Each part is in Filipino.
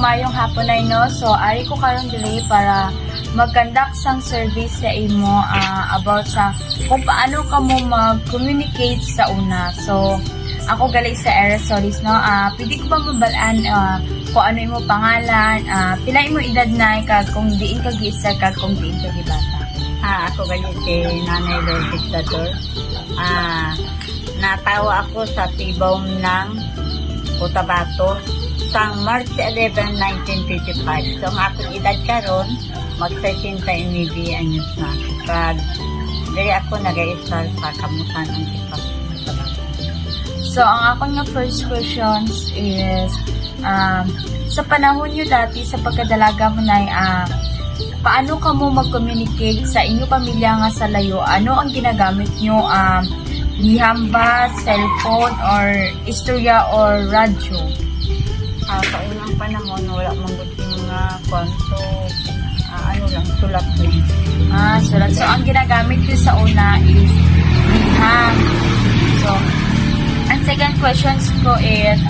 mayong hapon ay no. So ari ko karon dili para mag-conduct sang service sa imo about sa kung paano ka mo mag-communicate sa una. So ako gali sa Aerosolis no. Pwede ko ba mabalaan kung ano imo pangalan, pila imo edad na kag kung diin ka giisa kag kung diin ka gibata. Ako gali si Nanay Lord Dictator. Natawa ako sa Tibaw ng Cotabato sang March 11, 1955. So, ang akong edad karon mag-69 anyos na. Kag dili ako nag-i-start sa kamutan ang Cotabato. So, ang akong nga first questions is sa panahon nyo dati sa pagkadalaga mo na paano ka mo mag-communicate sa inyong pamilya nga sa layo? Ano ang ginagamit nyo? Liham ba, cellphone, or istorya, or radyo? Sa unang panahon, wala mong mga kwanto, lang, sulat lang. Sulat. So, ang ginagamit ko sa una is liham. So, ang second questions ko is,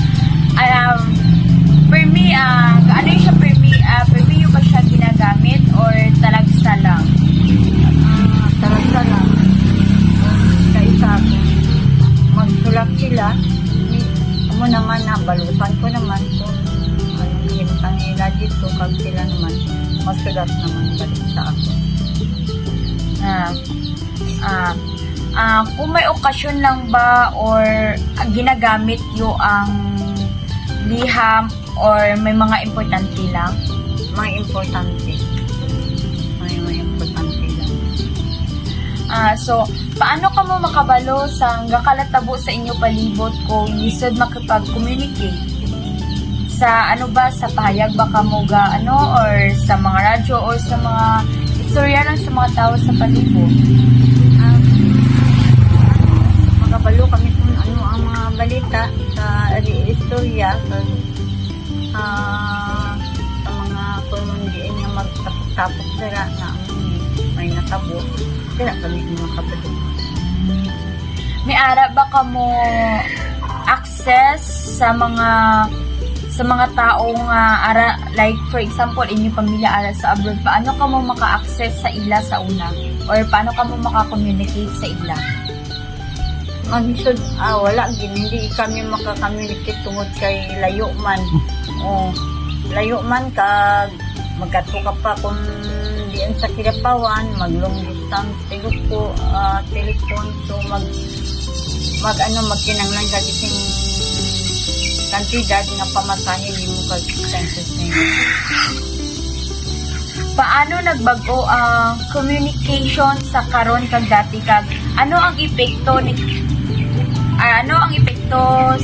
for me, ano yung siya for me? For me, yung ba siya ginagamit or talagsa lang? Talagsa lang. Sa akin, magsulat sila. Ako naman, balutan ko naman kung anong hintang nila dito, kag sila naman, magsulat naman balik sa ako. Kung may okasyon lang ba or ginagamit yung ang liham or may mga importante lang? Mga importante. Mga importante lang. So, paano ka mo makabalo sa gakalatabo sa inyo palibot kung lisod makipag-communicate? Sa ano ba, sa pahayag ba ka mo or sa mga radyo or sa mga istorya lang sa mga tao sa palibot? Makabalo kami kung ano ang mga balita sa istorya, sa mga kumundiin na magtapos-tapos sila na may natabo. Sila kami mga kapatid. May ara ba ka mo access sa mga taong like for example inyong pamilya ara sa abroad, paano ka mo maka-access sa ila sa una or paano ka mo maka-communicate sa ila? Magisod, wala hindi kami maka-communicate tungod kay layo man. Layo man kag magkato ka pa kung diyan sa Kirapawan, mag-long distance telephone, so magkinanglan ka gising kantidad nga pamasahin mo kag expenses niyo. Paano nagbago ang communication sa karon kag dati kag ano ang epekto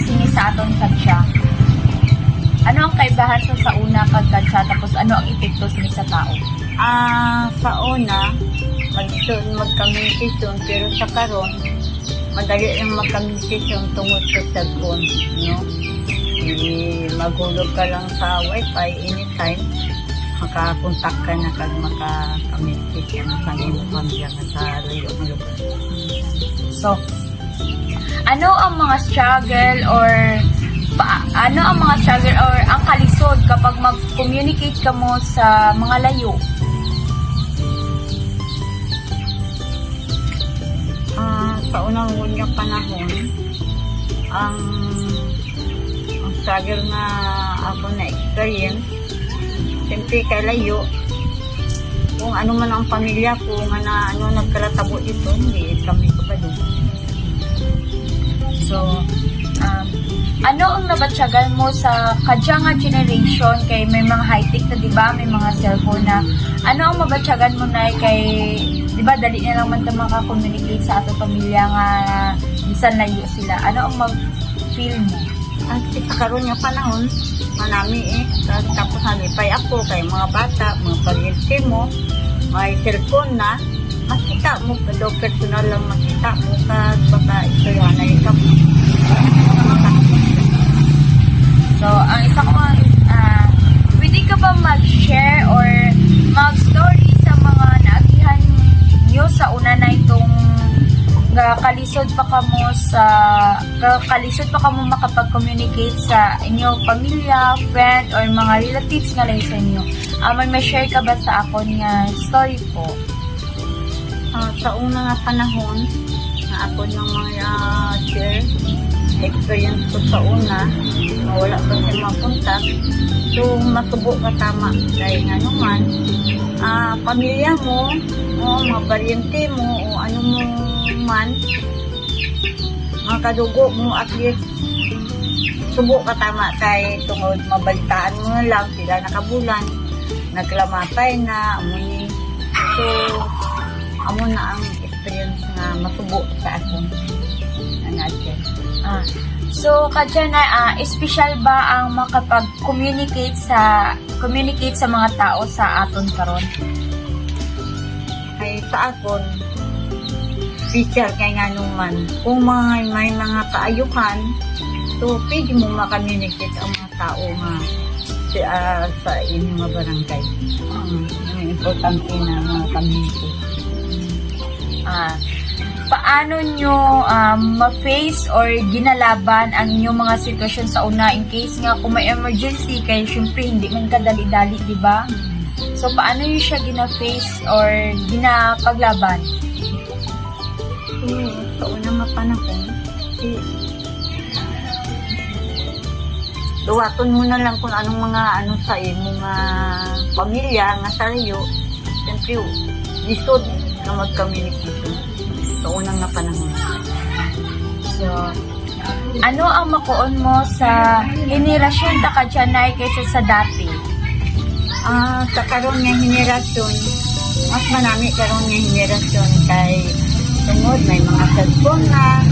sini sa aton kadya? Ano ang kaibahan sa una kag kadya tapos ano ang epekto sini sa tao? Sa una, mag-communication, pero sa karon, madali lang mag-communication tungod sa cellphone, no? Maghulog ka lang sa wifi anytime, makakontak ka na kag maka-communication sa iyong pamilya sa layong lugar. So, ano ang mga struggle or ang kalisod kapag mag-communicate ka mo sa mga layo? Sa unang panahon, ang struggle na ako na-experience, siyempre kay layo, kung ano man ang pamilya ko, nga nagkalatabo dito, hindi kami kapado. So, ano ang nabatyagan mo sa kadya nga generation kay may mga high-tech na diba, may mga cellphone na ano ang mabatyagan mo na kay diba dali na lang man ka maka-communicate sa atong pamilya nga bisan layo sila, ano ang mag-feel mo? Sa karon nga panahon, manami tapos halipay ako kay mga bata, mga pariente mo, may cellphone na, makita mo, pero personal lang makita mo, baka istorya na ikaw. So, ang isa ko pwede ka ba mag-share or mag-story sa mga naagihan nyo sa una na itong kalisod pa kamo makapag-communicate sa inyo pamilya, friend, or mga relatives nga lang sa inyo. May share ka ba sa akon nga story po? Sa una nga panahon na ako ng mga share experience ko sa una, wala pa siya mapuntak. So, matubo ka tama. Dahil nga naman, pamilya mo, o mga paryente mo, o ano mo man, mga kadugo mo, at least, tubo ka tama. Kaya tungod, mabalitaan mo na lang, sila nakabulan, naglamatay na, amuni. So, amo na ang experience nga matubo sa akin. So, kadya na, special ba ang makapag-communicate sa mga tao sa aton karon? Ay sa akon, special kay nga naman. Kung may mga kaayuhan, so pwede mo makakommunicate ang mga tao nga sa inyong mga barangay. Ang importante na mga community. Paano nyo ma-face or ginalaban ang inyong mga sitwasyon sa una in case nga kung may emergency kaya syempre hindi man kadali-dali, di ba? So, paano nyo siya gina-face or ginapaglaban? So, sa unang mga panahon, duwaton mo na lang kung anong mga sa mga pamilya nga sa'yo. Siyempre, lisod na mag-communication sa unang nga panahon. So, ano ang makuon mo sa henerasyon ta kadyanay kaysa sa dati? Sa karon nga henerasyon, mas manami karon nga henerasyon kay tungod may mga cellphone na.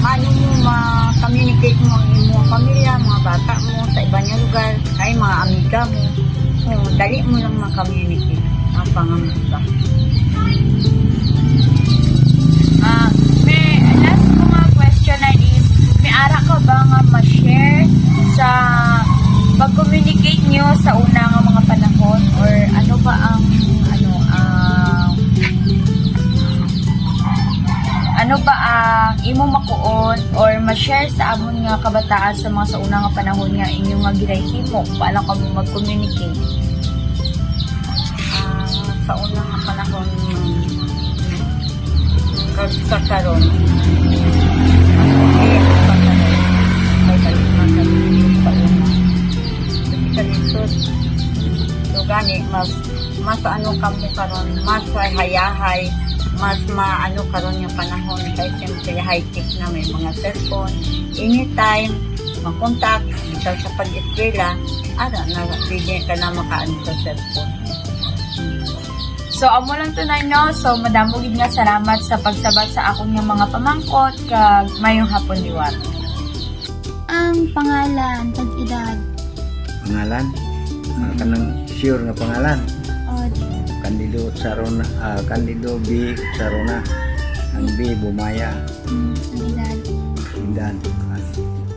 Paano mo ma-communicate mo ang iyong pamilya, mga bata mo sa ibang lugar, kay mga amiga mo. Dali mo lang ma-communicate ang pangamusta. May last ko nga question na is, may ara ka ba nga ma-share sa pag-communicate nyo sa una nga mga panahon, or ano ba ang imo makuon or ma-share sa amon nga kabataan sa mga sa una nga panahon nga inyong nga ginahimo paano kamo mag-communicate? Sa unang nga panahon sa karon so gani mas ano kamo karon, mas hayahay, mas maano karon yung panahon kay siyempre high-tech na, may mga cellphone anytime makontak sa pag-eskwela na pwede ka na makaano sa cellphone. So, amo lang tunay no. So, madamo gid nga salamat sa pagsabat sa akong nga mga pamangkot kag mayong hapon liwat. Ang pangalan, pag-edad. Pangalan? Kanang sure nga pangalan. Od. Candido Sarona, Candido B. Sarona. Ang B. Bumaya. Ang edad. Indan.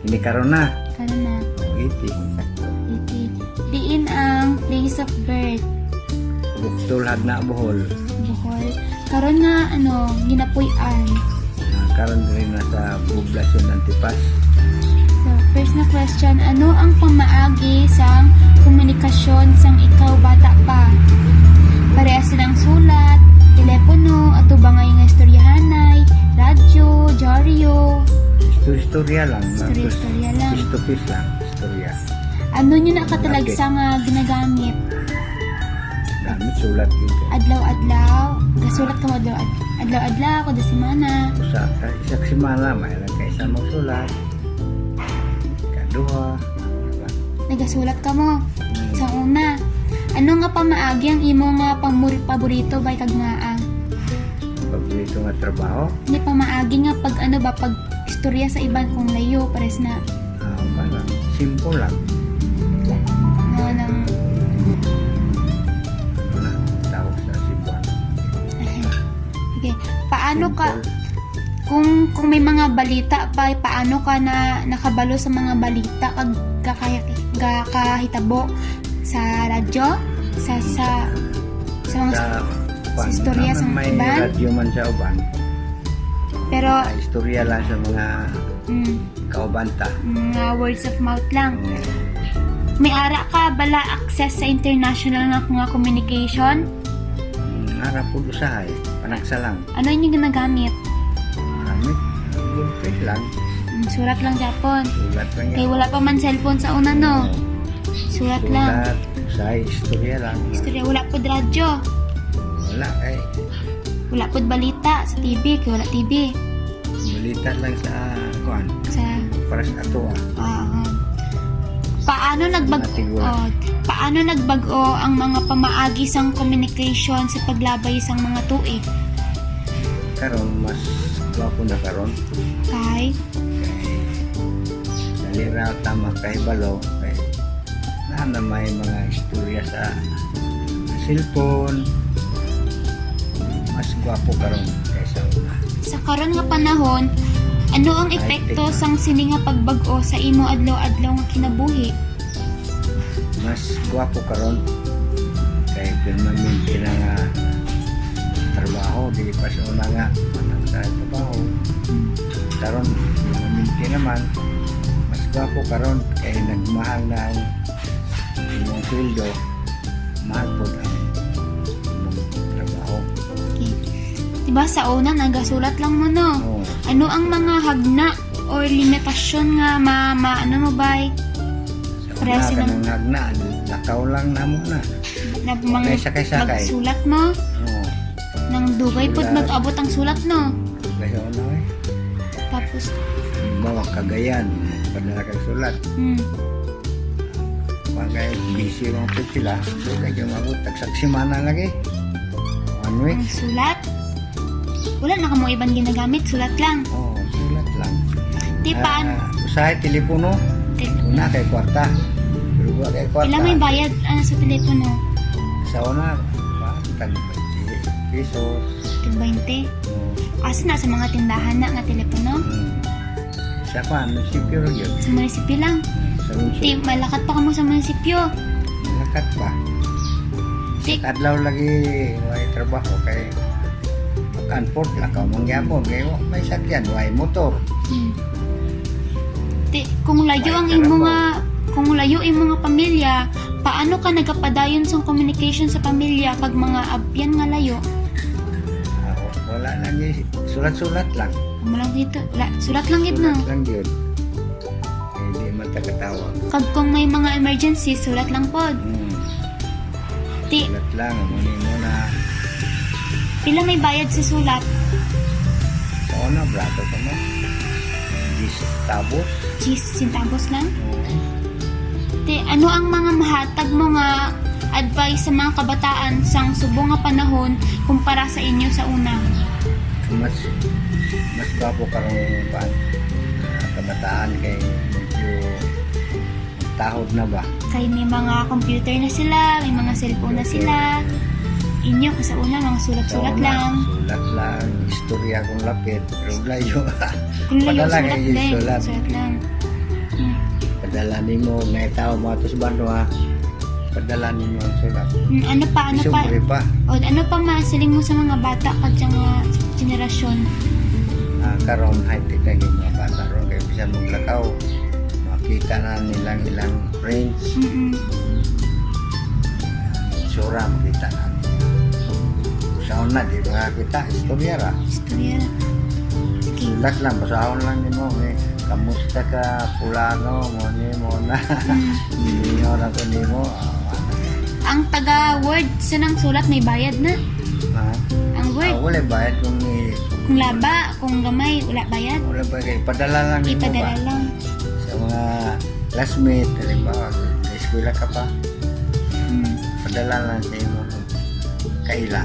Ini karona. Karon na. Iti. Sakto. Iti. Diin ang place of birth. Buktulhad na Bohol. Bohol. Karon nga ginapuy-an. Karon rin na sa poblasyon Antipas. So, first na question, ano ang pamaagi sa komunikasyon sang ikaw bata pa? Parehas silang sulat, telepono, ato ba ngayon nga istoryahanay, radyo, dyaryo? Istorya lang. Istorya lang. Istopis lang. Istorya. Ano nyo nakatalag sa nga ginagamit? Damit sulat yun. Adlaw-adlaw? Gasulat ka mo adlaw-adlaw, kada semana? Isak simana, may lang kayo sa magsulat. Kaduha. Nagasulat ka mo sa una. Ano nga pamaagi ang imo nga paborito bay kag nga Paborito nga trabaho. Hindi pamaagi nga pag pag istorya sa iban kung layo pares na Parang simple lang. nang Tawag sa Cebuano. sige, paano ka kung may mga balita pa, paano ka na nakabalo sa mga balita kag kakahitabo sa radyo, sa Sa mga kwan, istorya sa may uban? radyo man sa uban. pero Istorya lang sa mga mm, kaubanta. mga words of mouth lang. May ara ka bala access sa international nga mga communication? Harap po usahay, panagsa lang. Ano yung ginagamit? Marami, gulpit lang. Surat lang Japon. Sulat lang Kaya wala pa man cellphone sa una, no? Surat lang. Sulat, usahay, istorya lang. Istorya, wala po radyo. Wala kay Wala po balita sa TV, kaya wala TV. balita lang sa kuan Sa, para sa ato paano paano nagbago ang mga pamaagi sang communication sa paglabay sang mga tuig? karon mas gwapo na karon Kay, kay dali ra tama kay balo kay na may mga istorya sa cellphone mas gwapo karon kaysa una. sa karon nga panahon, ano ang epekto sang sini nga pagbago sa imo adlaw-adlaw nga kinabuhi? Mas gwapo karon kay permanente na nga trabaho di pa sa una nga manang sa trabaho karon permanente naman mas gwapo karon kay nagmahal na ang imong sweldo mahal po ang imong trabaho. Okay. Diba sa una nagasulat lang mo, no? Oo. Ano ang mga hagna or limitasyon nga ano mo ba? Sa Para una silang- kanang hagna lakaw lang na muna. Na mga Sakay-sakay. magsulat mo Oo. nang dugay pud Sulat. mag-abot ang sulat, no? Kaya una Tapos bawa Cagayan padala kag sulat. Bagay busy lang po sila. So kaya mabot tagsasimana lagi. One week. ang sulat. Wala na kamo ibang ginagamit, sulat lang. Oh, sulat lang. Di paano? Usahay telepono. Una kay kwarta. Pero wa kay kwarta. Ilan may bayad sa telepono? Sa una, tag 20 pesos. Tig 20. Oh, Asa na sa mga tindahan na nga telepono? Sa kwan, munisipyo rin yun. Sa munisipyo lang. Sa Di, munisipyo. malakat pa kamo sa munisipyo. Lakat pa. Di, Adlaw lagi way trabaho kay mag-unport lakaw mangyapon. Kaya may sakyan, way motor. Di, kung layo ang imo nga kung layo ang mga pamilya, paano ka nagapadayon sa communication sa pamilya pag mga abyan nga layo? Wala na niya. Sulat-sulat lang. Amo lang dito, sulat lang gid no. Sulat lang yun. Hindi matakatawag. Kag kung may mga emergency, sulat lang pod. Di, Sulat lang. Muna muna. pila may bayad sa sulat? Sa una, brato ka mo. 10 tabos. 10 centavos lang. Oo. Di, ano ang mga mahatag mo nga advice sa mga kabataan sang subong nga panahon kumpara sa inyo sa una? Mas gwapo karong kabataan kay medyo tahod na ba? Kay may mga computer na sila, may mga cellphone na sila. Inyo, sa una, mga sulat-sulat Sa una, lang. Sulat lang. Istorya kung lapit. Pero layo. Kung layo, Padala sulat kayo, din. sulat. Sulat lang. Padala ni mo. Naitaw mo atos bando ha. Padala ni mo ang sulat. Ano pa? Isumbre pa. O, ano pa masiling mo sa mga bata kadyang nga generasyon? Karon high-tech na yung mga bata ron. Kaya bisan maglakaw. Makita na nilang ilang friends. Sura makita na. Sa una, di ba kita? Istorya ra. Istorya. Sige. Sulat lang. Basahon lang ni mo. Kamusta ka? Pulano. Mo na. Hindi na ko ni mo. Ang taga-word sa ng sulat may bayad na. Ang word, Wala bayad kung kung laba, kung gamay, wala bayad. wala ba kay padala lang ni mo Ipadala ba? lang. Sa mga classmate, halimbawa, sa eskwela ka pa, padala lang sa imo kaila.